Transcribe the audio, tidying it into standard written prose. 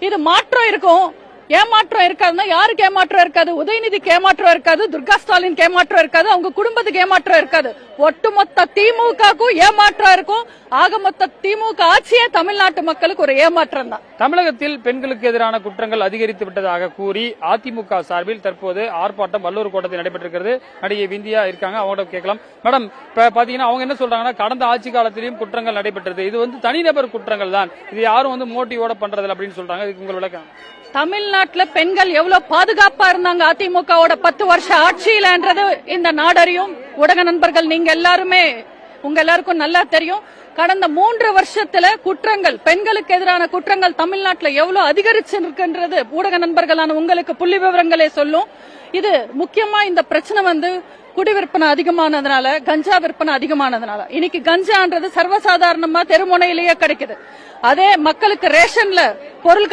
இது மாற்றம் இருக்கும், ஏமாற்றம் இருக்காதுன்னா யாருக்கு ஏமாற்றம் இருக்காது? உதயநிதிக்கு ஏமாற்றம் இருக்காது, துர்கா ஸ்டாலின் ஏமாற்றம் இருக்காது, அவங்க குடும்பத்துக்கு ஏமாற்றம் இருக்காது. ஒட்டுமொத்த திமுகவுக்கும் ஏமாற்றம் இருக்கும். ஆக மொத்த திமுக ஆட்சியே தமிழ்நாட்டு மக்களுக்கு ஒரு ஏமாற்றம் தான். தமிழகத்தில் பெண்களுக்கு எதிரான குற்றங்கள் அதிகரித்து விட்டதாக கூறி அதிமுக சார்பில் தற்போது ஆர்ப்பாட்டம் வல்லூர் கோட்டத்தில் நடைபெற்றிருக்கிறது. நடிகை விந்தியா இருக்காங்க, அவங்களோட கேட்கலாம். மேடம், இப்ப பாத்தீங்கன்னா அவங்க என்ன சொல்றாங்கன்னா, கடந்த ஆட்சி காலத்திலும் குற்றங்கள் நடைபெற்றது, இது தனிநபர் குற்றங்கள் தான், இது யாரும் மோட்டிவோட பண்றது அப்படின்னு சொல்றாங்க. இதுக்கு உங்கள் விளக்கம்? தமிழ்நாட்டுல பெண்கள் எவ்வளவு பாதுகாப்பா இருந்தாங்க அதிமுகவோட 10 வருஷ ஆட்சியிலன்றது இந்த நாடறியும். ஊடக நண்பர்கள் நீங்க எல்லாருமே, உங்க எல்லாருக்கும் நல்லா தெரியும். கடந்த 3 வருஷத்துல குற்றங்கள், பெண்களுக்கு எதிரான குற்றங்கள் தமிழ்நாட்டுல எவ்வளவு அதிகரிச்சிருக்குன்றது ஊடக நண்பர்களான உங்களுக்கு புள்ளி விவரங்களே சொல்லும். இது முக்கியமா இந்த பிரச்சனை குடி விற்பனை அதிகமானதுனால, கஞ்சா விற்பனை அதிகமானதுனால. இன்னைக்கு கஞ்சான்றது சர்வசாதாரணமா தெருமுனையிலேயே கிடைக்குது. அதே மக்களுக்கு ரேஷன்ல பொருள்